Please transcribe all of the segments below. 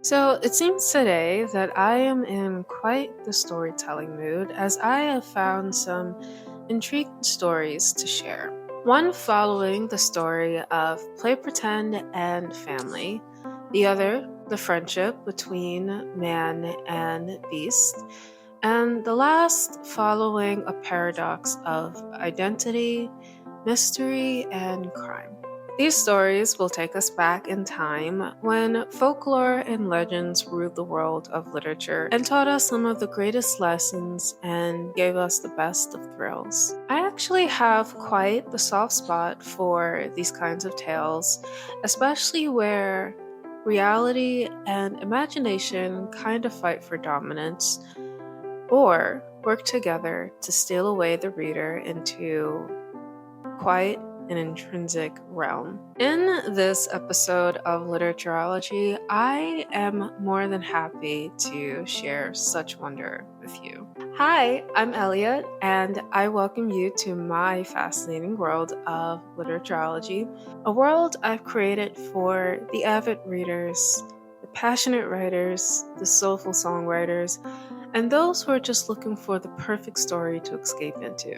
So it seems today that I am in quite the storytelling mood as I have found some intriguing stories to share. One following the story of Play Pretend and Family, the other, the friendship between man and beast, and the last following a paradox of identity, mystery, and crime. These stories will take us back in time when folklore and legends ruled the world of literature and taught us some of the greatest lessons and gave us the best of thrills. I actually have quite the soft spot for these kinds of tales, especially where reality and imagination kind of fight for dominance or work together to steal away the reader into quite an intrinsic realm. In this episode of Literaturology, I am more than happy to share such wonder with you. Hi, I'm Eliot, and I welcome you to my fascinating world of literaturology, a world I've created for the avid readers, the passionate writers, the soulful songwriters, and those who are just looking for the perfect story to escape into.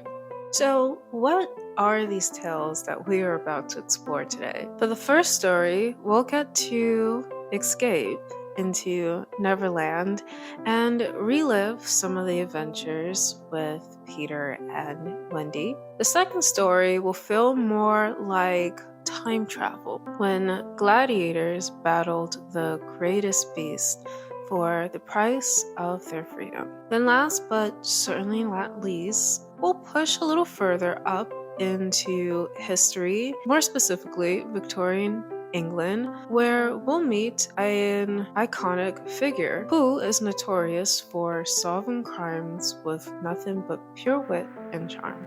So, what are these tales that we are about to explore today? For the first story, we'll get to escape into Neverland and relive some of the adventures with Peter and Wendy. The second story will feel more like time travel when gladiators battled the greatest beast for the price of their freedom. Then, last but certainly not least, we'll push a little further up into history, more specifically Victorian England, where we'll meet an iconic figure who is notorious for solving crimes with nothing but pure wit and charm.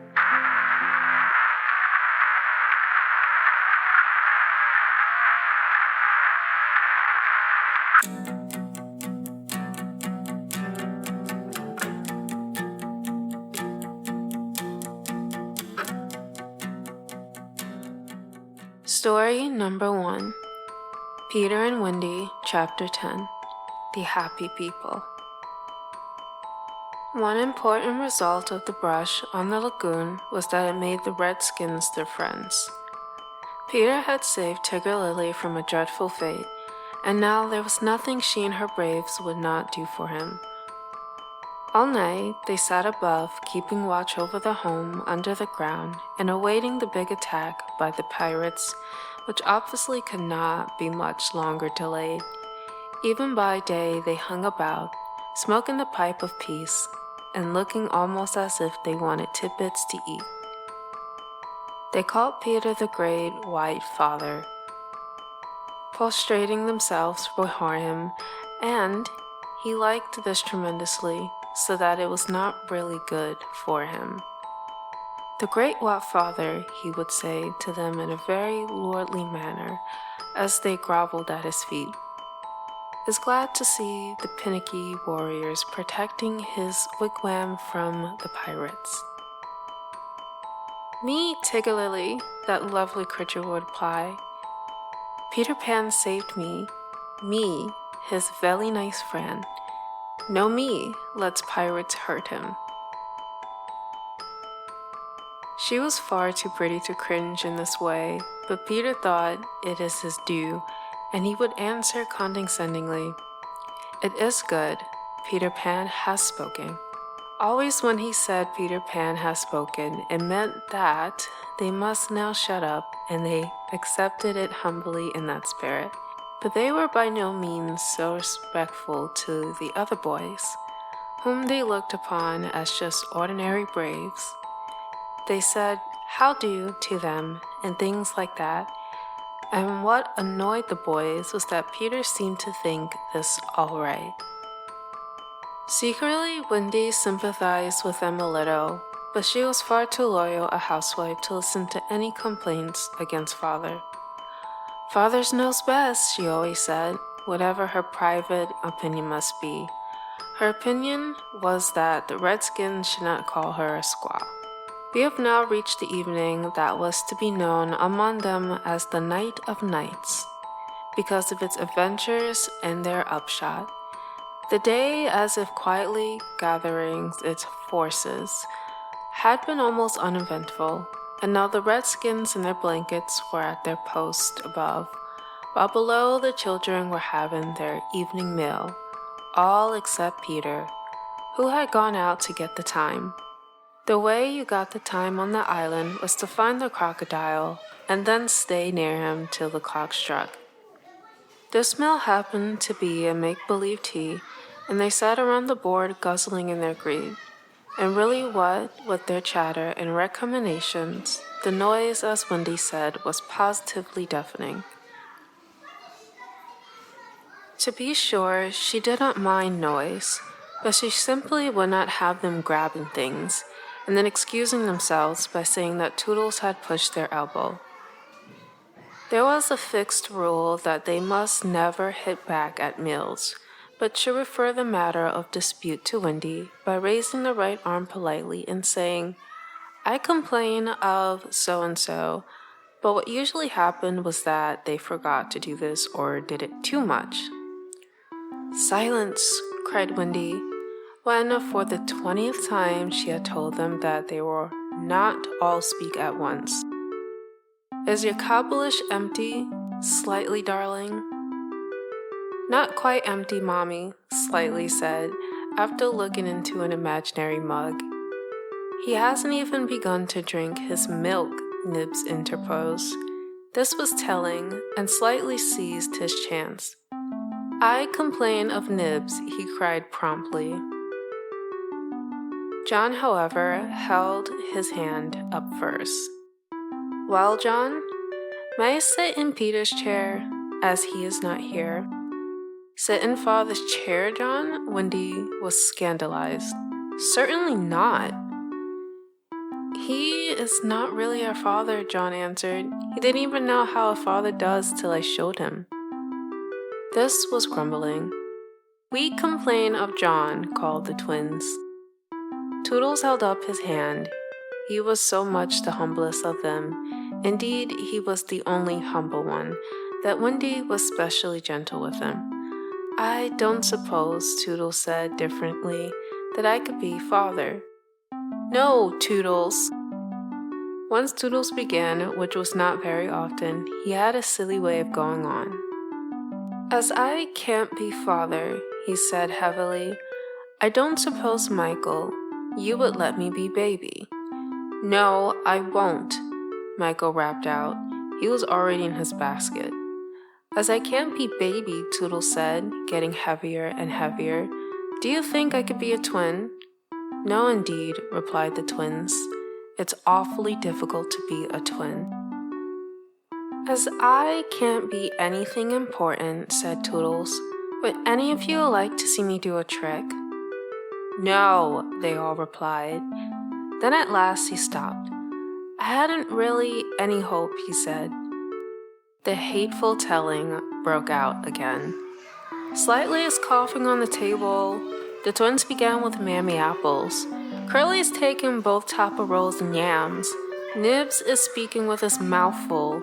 Story number 1, Peter and Wendy, Chapter 10, The Happy People. One important result of the brush on the lagoon was that it made the Redskins their friends. Peter had saved Tigger Lily from a dreadful fate, and now there was nothing she and her braves would not do for him. All night, they sat above, keeping watch over the home under the ground and awaiting the big attack by the pirates, which obviously could not be much longer delayed. Even by day, they hung about, smoking the pipe of peace and looking almost as if they wanted tidbits to eat. They called Peter the Great White Father, prostrating themselves before him, and he liked this tremendously, so that it was not really good for him. The Great White Father, he would say to them in a very lordly manner, as they groveled at his feet, is glad to see the Pinnaky warriors protecting his wigwam from the pirates. Me, Tigger Lily, that lovely creature would reply. Peter Pan saved me, his very nice friend. No me lets pirates hurt him. She was far too pretty to cringe in this way, but Peter thought it is his due, and he would answer condescendingly, "It is good. Peter Pan has spoken." Always when he said Peter Pan has spoken, it meant that they must now shut up, and they accepted it humbly in that spirit. But they were by no means so respectful to the other boys, whom they looked upon as just ordinary braves. They said "how do" to them and things like that, and what annoyed the boys was that Peter seemed to think this all right. Secretly, Wendy sympathized with them a little, but she was far too loyal a housewife to listen to any complaints against Father. "Father's knows best," she always said, whatever her private opinion must be. Her opinion was that the Redskins should not call her a squaw. We have now reached the evening that was to be known among them as the Night of Nights. because of its adventures and their upshot. The day, as if quietly gathering its forces, had been almost uneventful, and now the redskins in their blankets were at their post above, while below the children were having their evening meal, all except Peter, who had gone out to get the time. The way you got the time on the island was to find the crocodile and then stay near him till the clock struck. This meal happened to be a make-believe tea, and they sat around the board guzzling in their greed. And really what, with their chatter and recommendations, the noise, as Wendy said, was positively deafening. To be sure, she did not mind noise, but she simply would not have them grabbing things, and then excusing themselves by saying that Toodles had pushed their elbow. There was a fixed rule that they must never hit back at meals, but should refer the matter of dispute to Wendy by raising the right arm politely and saying, "I complain of so-and-so," but what usually happened was that they forgot to do this or did it too much. "Silence!" cried Wendy, when for the 20th time she had told them that they were not all speak at once. "Is your cobblish empty, Slightly, darling?" "Not quite empty, Mommy," Slightly said, after looking into an imaginary mug. "He hasn't even begun to drink his milk," Nibs interposed. This was telling, and Slightly seized his chance. "I complain of Nibs," he cried promptly. John, however, held his hand up first. "Well, John, may I sit in Peter's chair, as he is not here?" "Sit in Father's chair, John?" Wendy was scandalized. "Certainly not." "He is not really our father," John answered. "He didn't even know how a father does till I showed him." This was grumbling. "We complain of John," called the twins. Toodles held up his hand. He was so much the humblest of them. Indeed, he was the only humble one, that Wendy was specially gentle with him. "I don't suppose," Toodles said differently, "that I could be father." "No, Toodles!" Once Toodles began, which was not very often, he had a silly way of going on. "As I can't be father," he said heavily, "I don't suppose, Michael, you would let me be baby." "No, I won't," Michael rapped out. He was already in his basket. "As I can't be baby," Toodles said, getting heavier and heavier, "do you think I could be a twin?" "No, indeed," replied the twins. "It's awfully difficult to be a twin." "As I can't be anything important," said Toodles, "would any of you like to see me do a trick?" "No," they all replied. Then at last he stopped. "I hadn't really any hope," he said. The hateful telling broke out again. Slightly is coughing on the table. The twins began with Mammy apples. Curly is taking both tapa rolls and yams. Nibs is speaking with his mouth full.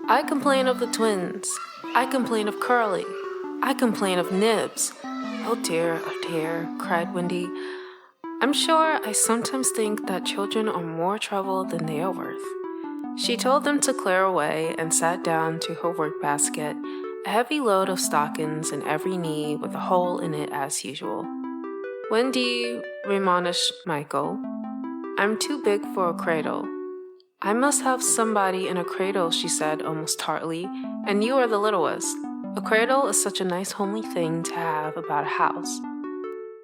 "I complain of the twins. I complain of Curly. I complain of Nibs." Oh dear," cried Wendy. "I'm sure I sometimes think that children are more trouble than they are worth." She told them to clear away and sat down to her work basket, a heavy load of stockings in every knee with a hole in it as usual. "Wendy," admonished Michael, "I'm too big for a cradle." "I must have somebody in a cradle," she said almost tartly, "and you are the littlest. A cradle is such a nice homely thing to have about a house."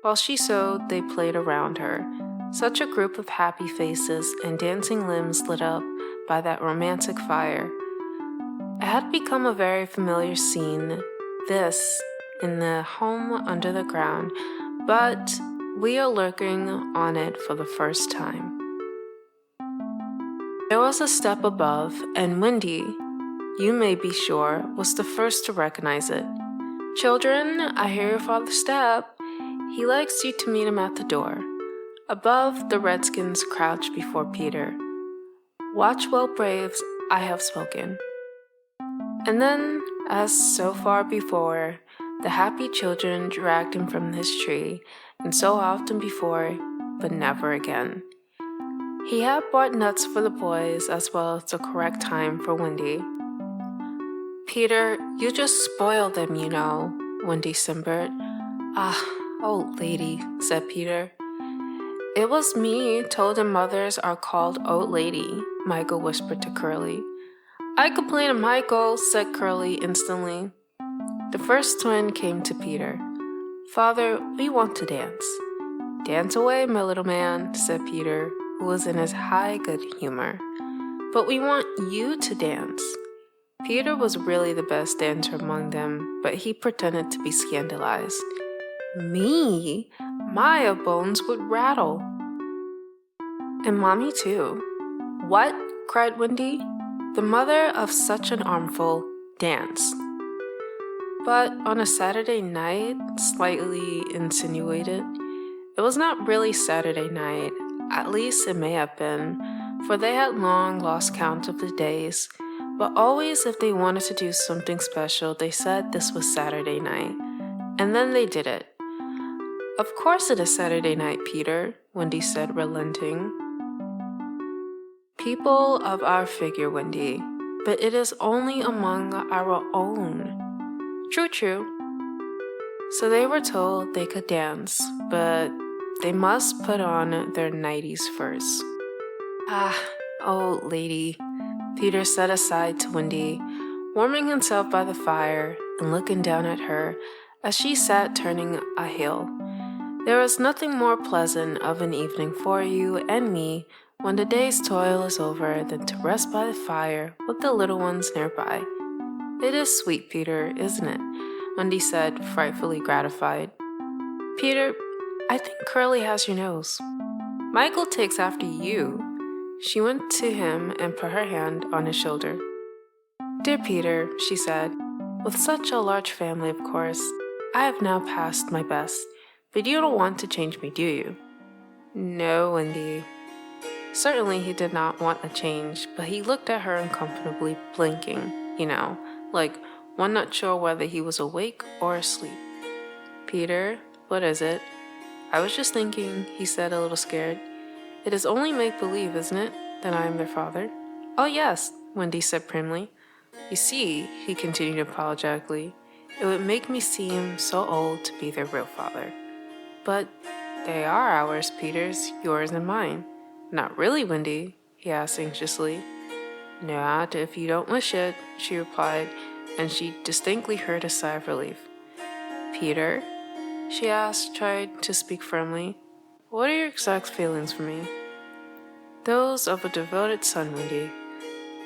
While she sewed, they played around her. Such a group of happy faces and dancing limbs lit up by that romantic fire. It had become a very familiar scene, this, in the home under the ground, but we are looking on it for the first time. There was a step above, and Wendy, you may be sure, was the first to recognize it. "Children, I hear your father's step. He likes you to meet him at the door." Above, the redskins crouched before Peter. "Watch well, braves, I have spoken." And then As so far before, the happy children dragged him from his tree, and so often before, but never again. He had bought nuts for the boys as well as the correct time for Wendy. "Peter, you just spoiled them, you know," Wendy simpered. "Ah, old lady," said Peter. "It was me told them mothers are called old lady," Michael whispered to Curly. "I complain of Michael," said Curly instantly. The first twin came to Peter. "Father, we want to dance." "Dance away, my little man," said Peter, who was in his high good humor. "But we want you to dance." Peter was really the best dancer among them, but he pretended to be scandalized. "Me? My bones would rattle." "And Mommy too." "What?" cried Wendy. "The mother of such an armful, dance." "But on a Saturday night," slightly insinuated. It was not really Saturday night, at least it may have been, for they had long lost count of the days, but always if they wanted to do something special, they said this was Saturday night, and then they did it. "Of course it is Saturday night, Peter," Wendy said, relenting. "People of our figure, Wendy, but it is only among our own." "True, true." So they were told they could dance, but they must put on their nighties first. "Ah, old lady," Peter said aside to Wendy, warming himself by the fire and looking down at her as she sat turning a heel. "There is nothing more pleasant of an evening for you and me when the day's toil is over than to rest by the fire with the little ones nearby." "It is sweet, Peter, isn't it?" Wendy said, frightfully gratified. "Peter, I think Curly has your nose. Michael takes after you." She went to him and put her hand on his shoulder. "Dear Peter," she said, "with such a large family, of course, I have now passed my best, but you don't want to change me, do you?" "No, Wendy." Certainly he did not want a change, but he looked at her uncomfortably, blinking, like one not sure whether he was awake or asleep. "Peter, what is it?" "I was just thinking," he said, a little scared. "It is only make-believe, isn't it, that I am their father?" "Oh, yes," Wendy said primly. "You see," he continued apologetically, "it would make me seem so old to be their real father." "But they are ours, Peter's, yours and mine." "Not really, Wendy?" he asked anxiously. "Not if you don't wish it," she replied, and she distinctly heard a sigh of relief. "Peter?" she asked, tried to speak firmly. "What are your exact feelings for me?" "Those of a devoted son, Wendy."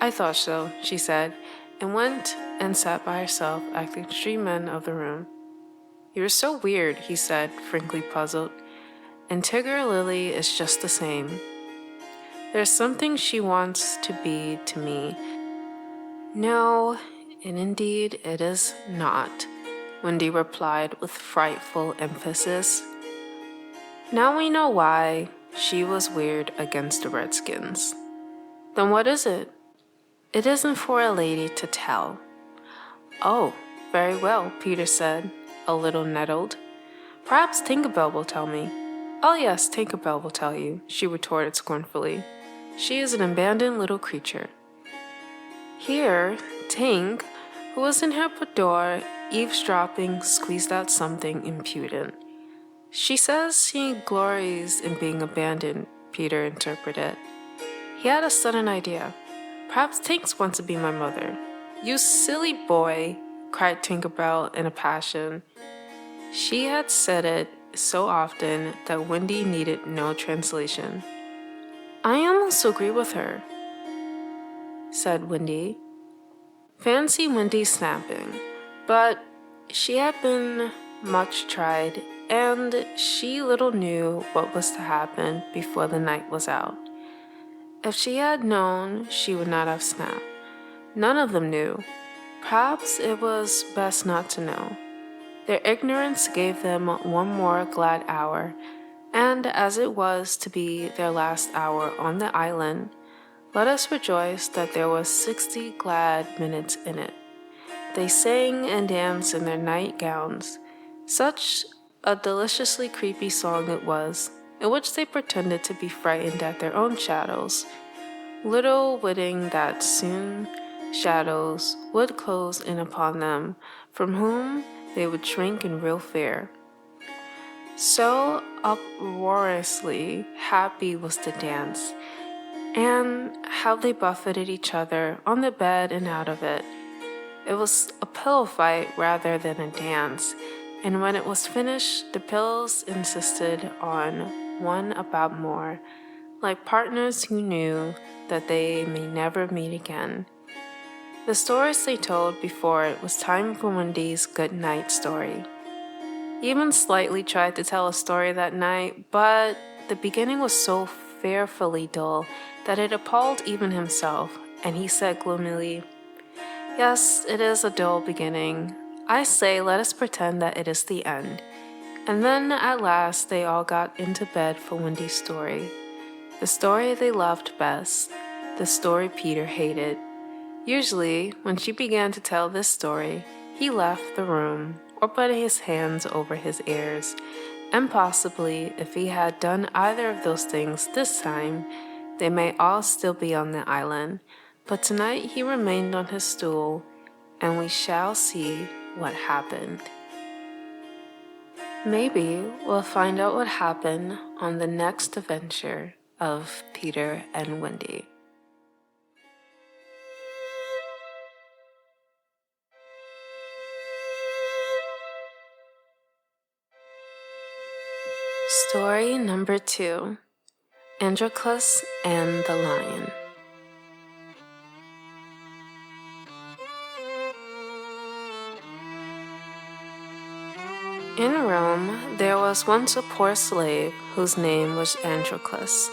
"I thought so," she said, and went and sat by herself at the extreme end of the room. "You're so weird," he said, frankly puzzled. "And Tigger Lily is just the same. There's something she wants to be to me." "No, and indeed it is not," Wendy replied with frightful emphasis. Now we know why she was weird against the Redskins. "Then what is it?" "It isn't for a lady to tell." "Oh, very well," Peter said, a little nettled. "Perhaps Tinkerbell will tell me." "Oh yes, Tinkerbell will tell you," she retorted scornfully. "She is an abandoned little creature." Here, Tink, who was in her boudoir, eavesdropping, squeezed out something impudent. "She says she glories in being abandoned," Peter interpreted. He had a sudden idea. "Perhaps Tinks wants to be my mother." "You silly boy," cried Tinkerbell in a passion. She had said it so often that Wendy needed no translation. "I almost agree with her," said Wendy. Fancy Wendy snapping, but she had been much tried, and she little knew what was to happen before the night was out. If she had known, she would not have snapped. None of them knew. Perhaps it was best not to know. Their ignorance gave them one more glad hour, and as it was to be their last hour on the island, let us rejoice that there was 60 glad minutes in it. They sang and danced in their nightgowns. Such a deliciously creepy song it was, in which they pretended to be frightened at their own shadows, little witting that soon shadows would close in upon them, from whom they would shrink in real fear. So uproariously happy was the dance, and how they buffeted each other on the bed and out of it. It was a pillow fight rather than a dance, and when it was finished, the pillows insisted on one about more, like partners who knew that they may never meet again. The stories they told before it was time for Wendy's good night story. He even slightly tried to tell a story that night, but the beginning was so fearfully dull that it appalled even himself, and he said gloomily, "Yes, it is a dull beginning. I say let us pretend that it is the end." And then at last they all got into bed for Wendy's story. The story they loved best, the story Peter hated. Usually, when she began to tell this story, he left the room or put his hands over his ears, and possibly, if he had done either of those things this time, they may all still be on the island. But tonight he remained on his stool, and we shall see what happened. Maybe we'll find out what happened on the next adventure of Peter and Wendy. Story number 2, Androclus and the Lion. In Rome, there was once a poor slave whose name was Androclus.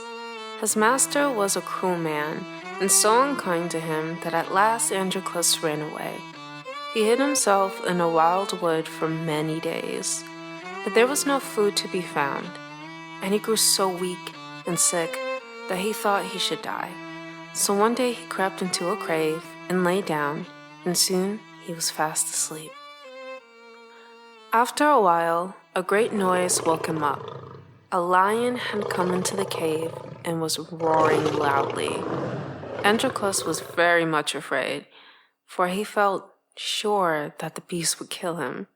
His master was a cruel man, and so unkind to him that at last Androclus ran away. He hid himself in a wild wood for many days, but there was no food to be found, and he grew so weak and sick that he thought he should die. So one day he crept into a cave and lay down, and soon he was fast asleep. After a while, a great noise woke him up. A lion had come into the cave and was roaring loudly. Androclus was very much afraid, for he felt sure that the beast would kill him.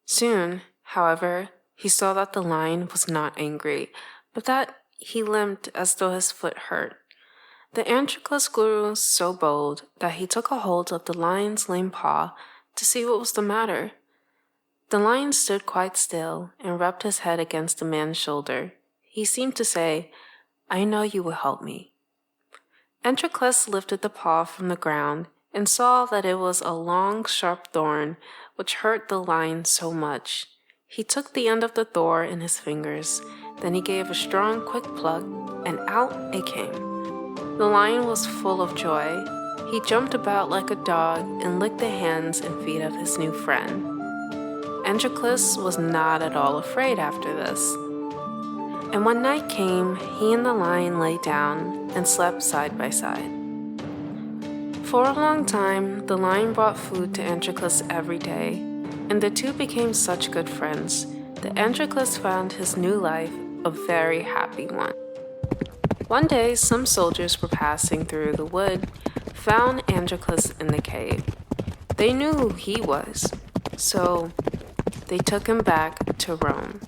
Soon, however, he saw that the lion was not angry, but that he limped as though his foot hurt. The Androclus grew so bold that he took a hold of the lion's lame paw to see what was the matter. The lion stood quite still and rubbed his head against the man's shoulder. He seemed to say, "I know you will help me." Androclus lifted the paw from the ground and saw that it was a long, sharp thorn which hurt the lion so much. He took the end of the thorn in his fingers, then he gave a strong, quick pluck, and out it came. The lion was full of joy. He jumped about like a dog and licked the hands and feet of his new friend. Androclus was not at all afraid after this. And when night came, he and the lion lay down and slept side by side. For a long time, the lion brought food to Androclus every day, and the two became such good friends that Androclus found his new life a very happy one. One day, some soldiers were passing through the wood, found Androclus in the cave. They knew who he was, so they took him back to Rome.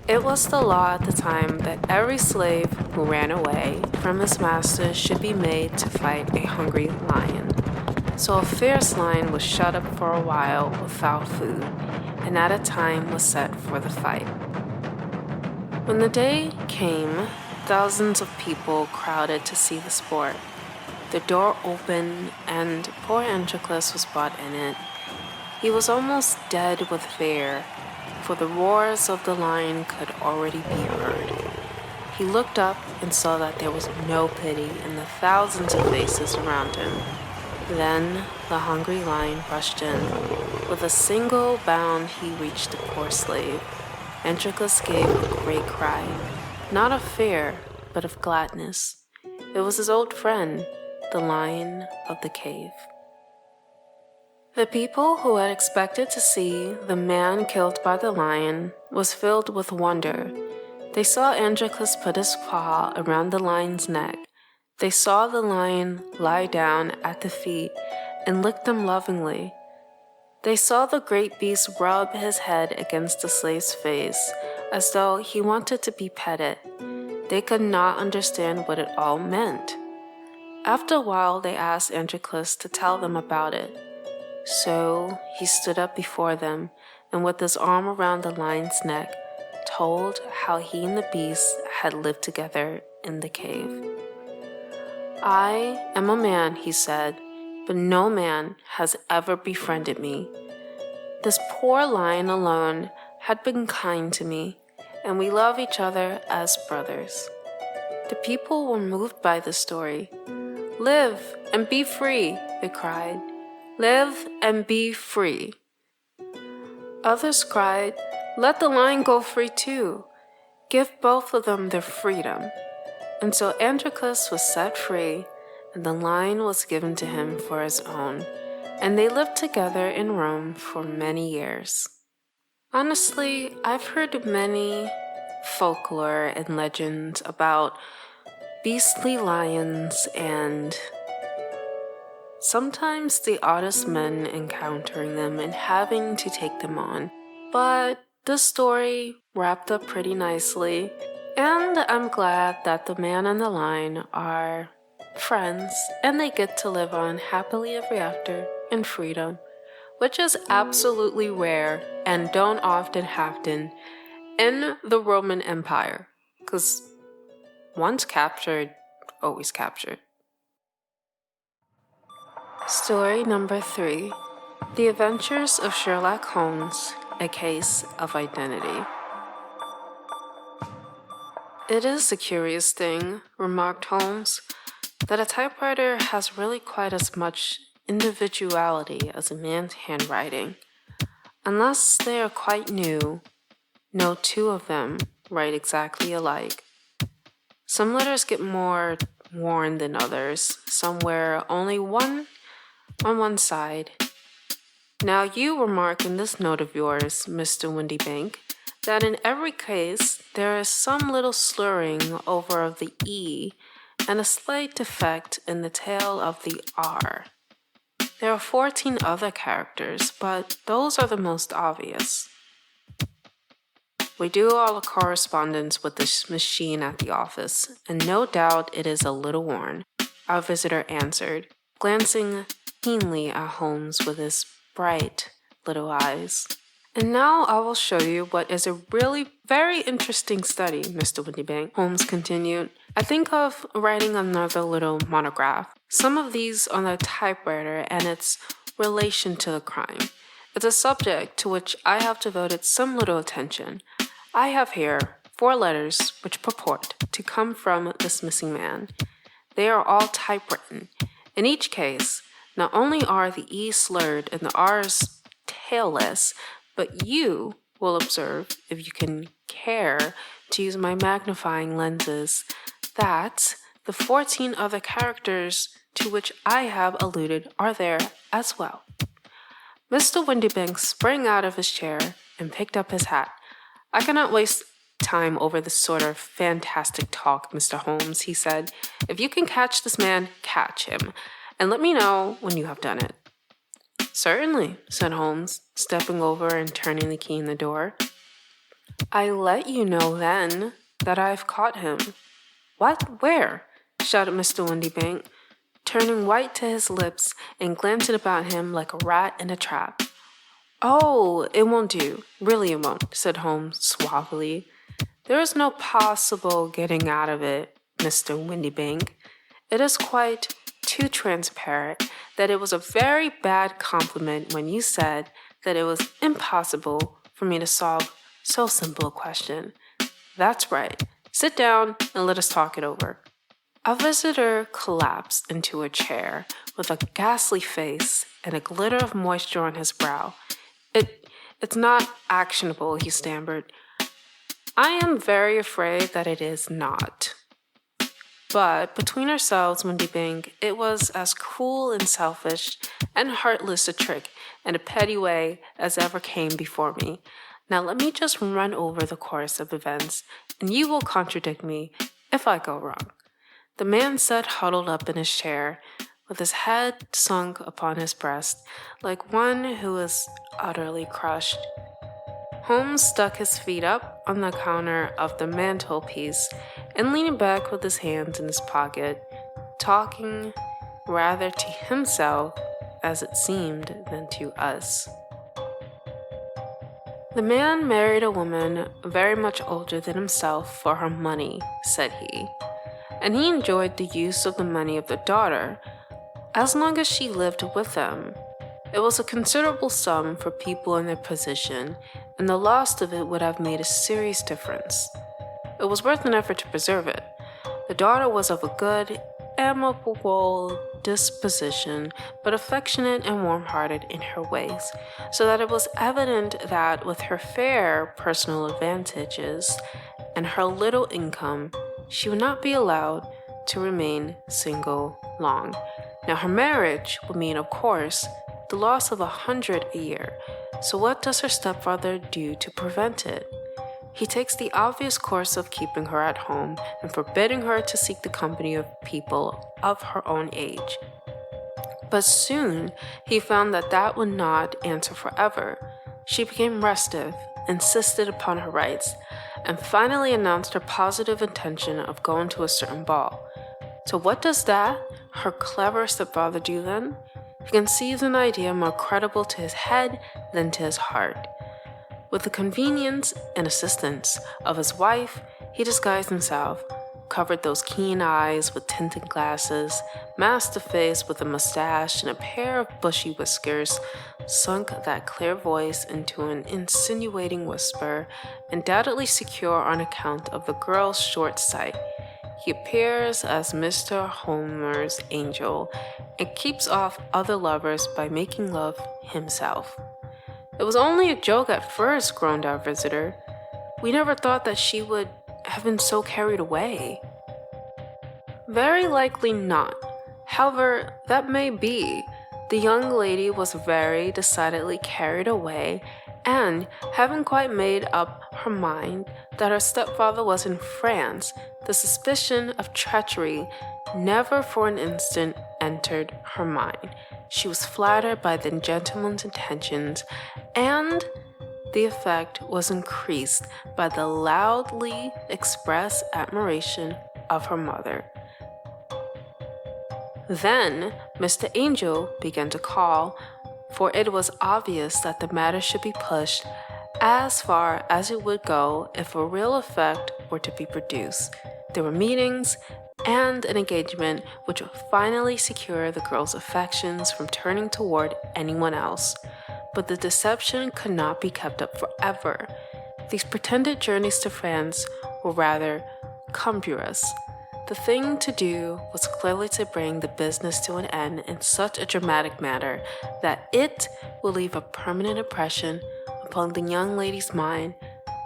It was the law at the time that every slave who ran away from his master should be made to fight a hungry lion. So a fierce lion was shut up for a while without food, and at a time was set for the fight. When the day came, thousands of people crowded to see the sport. The door opened, and poor Androclus was brought in it. He was almost dead with fear, for the roars of the lion could already be heard. He looked up and saw that there was no pity in the thousands of faces around him. Then the hungry lion rushed in. With a single bound he reached the poor slave. Androclus gave a great cry, not of fear, but of gladness. It was his old friend, the lion of the cave. The people who had expected to see the man killed by the lion was filled with wonder. They saw Androclus put his paw around the lion's neck. They saw the lion lie down at the feet and lick them lovingly. They saw the great beast rub his head against the slave's face, as though he wanted to be petted. They could not understand what it all meant. After a while, they asked Androclus to tell them about it. So he stood up before them, and with his arm around the lion's neck, told how he and the beast had lived together in the cave. "I am a man," he said, "but no man has ever befriended me. This poor lion alone had been kind to me, and we love each other as brothers." The people were moved by the story. "Live and be free," they cried. "Live and be free." Others cried, "Let the lion go free too. Give both of them their freedom." And so Androclus was set free, and the lion was given to him for his own, and they lived together in Rome for many years. Honestly, I've heard many folklore and legends about beastly lions and sometimes the oddest men encountering them and having to take them on. But the story wrapped up pretty nicely, and I'm glad that the man and the lion are friends and they get to live on happily ever after in freedom, which is absolutely rare and don't often happen in the Roman Empire, because once captured, always captured. Story number 3. The Adventures of Sherlock Holmes, A Case of Identity. "It is a curious thing," remarked Holmes, "that a typewriter has really quite as much individuality as a man's handwriting. Unless they are quite new, no two of them write exactly alike. Some letters get more worn than others, some wear only one on one side. Now you remark in this note of yours, Mr. Windybank, that in every case there is some little slurring over of the E and a slight defect in the tail of the R. There are 14 other characters, but those are the most obvious. We do all the correspondence with this machine at the office, and no doubt it is a little worn," our visitor answered, glancing keenly at Holmes with his bright little eyes. "And now I will show you what is a really very interesting study, Mr. Windybank," Holmes continued. "I think of writing another little monograph, some of these on the typewriter and its relation to the crime. It's a subject to which I have devoted some little attention. I have here 4 letters which purport to come from this missing man. They are all typewritten. In each case, not only are the E slurred and the R's tailless, but you will observe, if you can care to use my magnifying lenses, that the 14 other characters to which I have alluded are there as well." Mr. Windybank sprang out of his chair and picked up his hat. "I cannot waste time over this sort of fantastic talk, Mr. Holmes," he said. "If you can catch this man, catch him, and let me know when you have done it." "Certainly," said Holmes, stepping over and turning the key in the door. "I let you know then that I've caught him." "What? Where?" shouted Mr. Windybank, turning white to his lips and glancing about him like a rat in a trap. "Oh, it won't do. Really it won't," said Holmes suavely. "There is no possible getting out of it, Mr. Windybank. It is quite too transparent that it was a very bad compliment when you said that it was impossible for me to solve so simple a question. That's right. Sit down and let us talk it over." Our visitor collapsed into a chair with a ghastly face and a glitter of moisture on his brow. It's not actionable," he stammered. "I am very afraid that it is not." But between ourselves, Wendy Bing, it was as cruel and selfish and heartless a trick in a petty way as ever came before me. Now let me just run over the course of events, and you will contradict me if I go wrong. The man sat huddled up in his chair, with his head sunk upon his breast, like one who is utterly crushed. Holmes stuck his feet up on the counter of the mantelpiece and leaned back with his hands in his pocket, talking rather to himself, as it seemed, than to us. The man married a woman very much older than himself for her money, said he, and he enjoyed the use of the money of the daughter as long as she lived with him. It was a considerable sum for people in their position, and the loss of it would have made a serious difference. It was worth an effort to preserve it. The daughter was of a good, amiable disposition, but affectionate and warm-hearted in her ways, so that it was evident that with her fair personal advantages and her little income, she would not be allowed to remain single long. Now her marriage would mean, of course, the loss of 100 a year. So what does her stepfather do to prevent it? He takes the obvious course of keeping her at home and forbidding her to seek the company of people of her own age. But soon he found that that would not answer forever. She became restive, insisted upon her rights, and finally announced her positive intention of going to a certain ball. So what does that, her clever stepfather, do then? He conceives an idea more credible to his head than to his heart. With the convenience and assistance of his wife, he disguised himself, covered those keen eyes with tinted glasses, masked the face with a mustache and a pair of bushy whiskers, sunk that clear voice into an insinuating whisper, undoubtedly secure on account of the girl's short sight. He appears as Mr. Homer's angel and keeps off other lovers by making love himself. It was only a joke at first, groaned our visitor. We never thought that she would have been so carried away. Very likely not. However, that may be. The young lady was very decidedly carried away, and having quite made up her mind that her stepfather was in France, the suspicion of treachery never for an instant entered her mind. She was flattered by the gentleman's intentions, and the effect was increased by the loudly expressed admiration of her mother. Then Mr. Angel began to call, for it was obvious that the matter should be pushed as far as it would go if a real effect were to be produced. There were meetings and an engagement which would finally secure the girl's affections from turning toward anyone else. But the deception could not be kept up forever. These pretended journeys to France were rather cumbrous. The thing to do was clearly to bring the business to an end in such a dramatic manner that it will leave a permanent impression upon the young lady's mind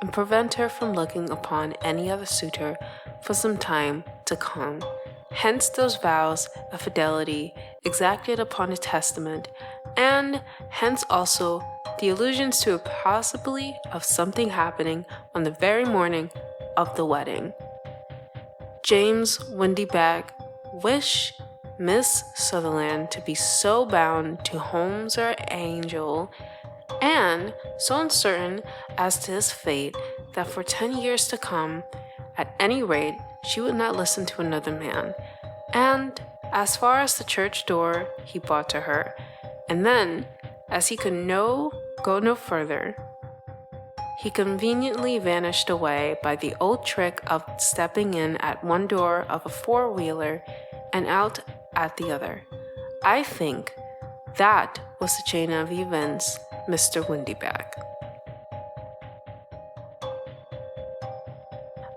and prevent her from looking upon any other suitor for some time to come. Hence those vows of fidelity exacted upon a testament, and hence also the allusions to a possibility of something happening on the very morning of the wedding. James Wendyback wished Miss Sutherland to be so bound to Holmes or Angel, and so uncertain as to his fate that for 10 years to come, at any rate, she would not listen to another man. And as far as the church door, he brought to her. And then, as he could go no further, he conveniently vanished away by the old trick of stepping in at one door of a four-wheeler and out at the other. I think that was the chain of events, Mr. Wendyback.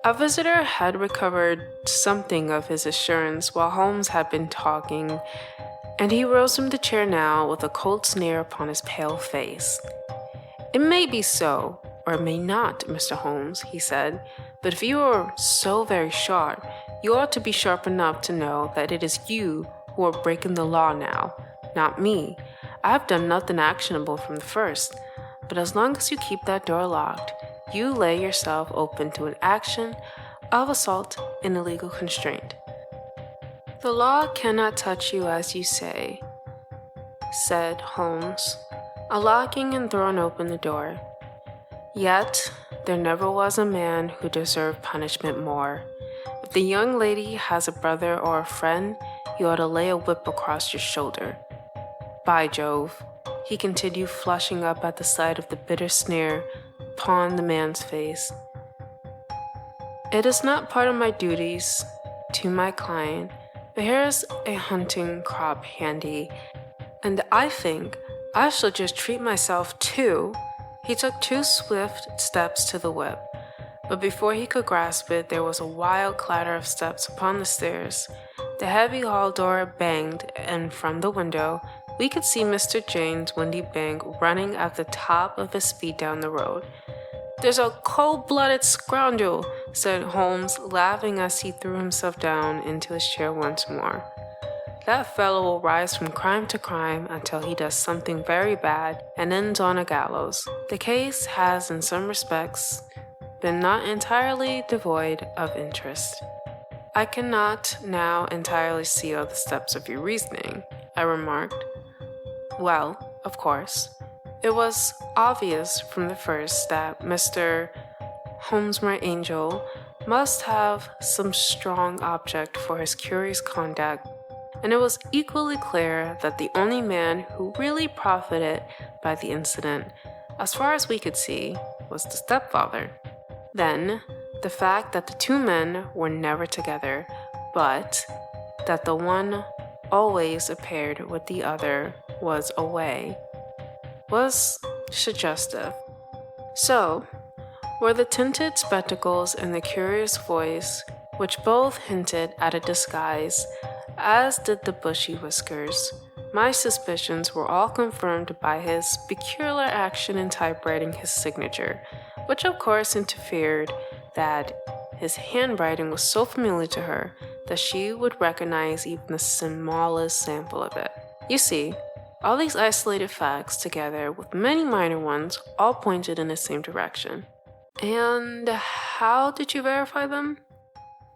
Our visitor had recovered something of his assurance while Holmes had been talking, and he rose from the chair now with a cold sneer upon his pale face. "It may be so, or it may not, Mr. Holmes," he said, "but if you are so very sharp, You ought to be sharp enough to know that it is you who are breaking the law now, not me. I have done nothing actionable from the first, but as long as you keep that door locked, you lay yourself open to an action of assault and illegal constraint. The law cannot touch you as you say, said Holmes, unlocking and throwing open the door. Yet, there never was a man who deserved punishment more. If the young lady has a brother or a friend, you ought to lay a whip across your shoulder. By Jove, he continued, flushing up at the sight of the bitter sneer upon the man's face. It is not part of my duties to my client, but here's a hunting crop handy, and I think I shall just treat myself too. He took 2 swift steps to the whip, but before he could grasp it, there was a wild clatter of steps upon the stairs. The heavy hall door banged, and from the window, we could see Mr. James Windybank running at the top of his speed down the road. "There's a cold-blooded scoundrel," said Holmes, laughing as he threw himself down into his chair once more. "That fellow will rise from crime to crime until he does something very bad and ends on a gallows. The case has, in some respects, been not entirely devoid of interest." "I cannot now entirely see all the steps of your reasoning," I remarked. "Well, of course, it was obvious from the first that Mr. Holmes, my angel, must have some strong object for his curious conduct, and it was equally clear that the only man who really profited by the incident, as far as we could see, was the stepfather. Then, the fact that the 2 men were never together, but that the one always appeared with the other was away, was suggestive. So, were the tinted spectacles and the curious voice, which both hinted at a disguise, as did the bushy whiskers. My suspicions were all confirmed by his peculiar action in typewriting his signature, which of course interfered that his handwriting was so familiar to her that she would recognize even the smallest sample of it. You see, all these isolated facts, together with many minor ones, all pointed in the same direction. And how did you verify them?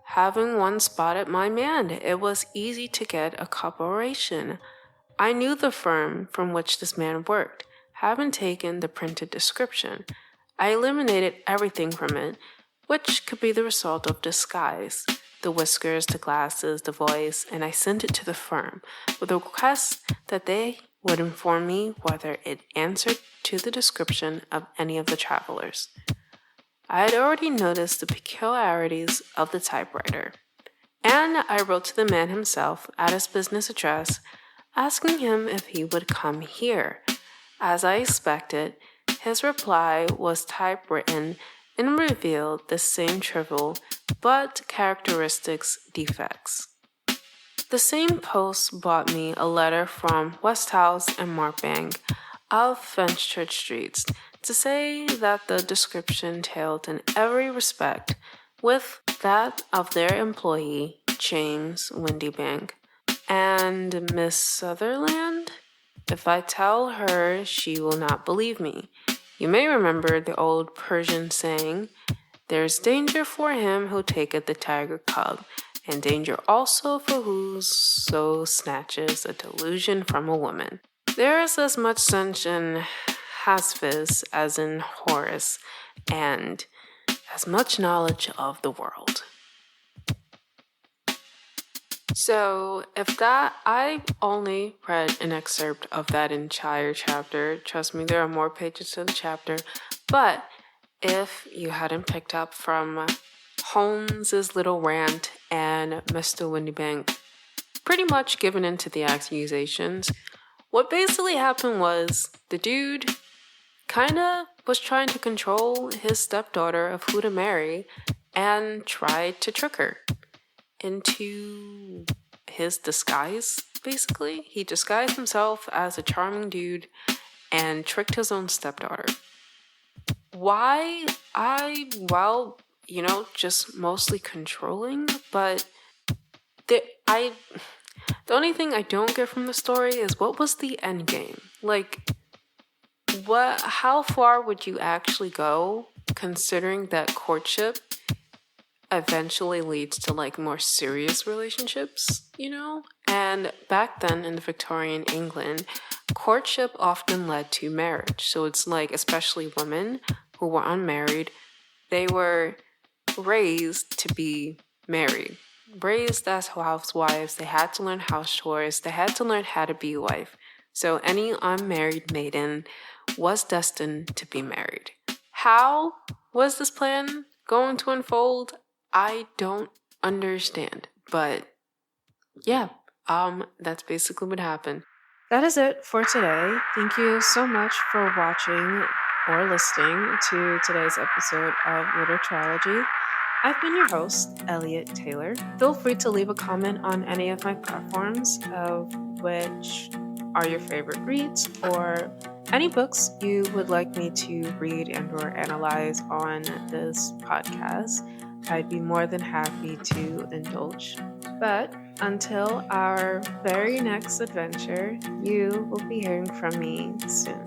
Having once spotted my man, it was easy to get a corroboration. I knew the firm from which this man worked, having taken the printed description. I eliminated everything from it, which could be the result of disguise, the whiskers, the glasses, the voice, and I sent it to the firm with a request that they would inform me whether it answered to the description of any of the travelers. I had already noticed the peculiarities of the typewriter, and I wrote to the man himself at his business address, asking him if he would come here. As I expected, his reply was typewritten and revealed the same trivial but characteristic defects. The same post brought me a letter from Westhouse and Markbank of Fenchurch Streets to say that the description tailed in every respect with that of their employee, James Windybank. And Miss Sutherland? If I tell her, she will not believe me. You may remember the old Persian saying, "There's danger for him who taketh the tiger cub, and danger also for whoso snatches a delusion from a woman." There is as much sense in Hasiphus as in Horace, and as much knowledge of the world. So, if that, I only read an excerpt of that entire chapter. Trust me, there are more pages to the chapter. But if you hadn't picked up from Holmes's little rant and Mr. Windybank pretty much giving in to the accusations, what basically happened was the dude kind of was trying to control his stepdaughter of who to marry and tried to trick her into his disguise, basically. He disguised himself as a charming dude and tricked his own stepdaughter. Why? Well, just mostly controlling. But the, I, the only thing I don't get from the story is what was the end game? Like, how far would you actually go considering that courtship eventually leads to like more serious relationships? And back then in Victorian England, courtship often led to marriage. So it's like, especially women who were unmarried, they were raised to be married, raised as housewives. They had to learn house chores, they had to learn how to be a wife. So any unmarried maiden was destined to be married. How was this plan going to unfold? I don't understand. But yeah, that's basically what happened. That is it for today. Thank you so much for watching or listening to today's episode of Literaturology. I've been your host, Eliot Taylor. Feel free to leave a comment on any of my platforms of which are your favorite reads or any books you would like me to read and or analyze on this podcast. I'd be more than happy to indulge. But until our very next adventure, you will be hearing from me soon.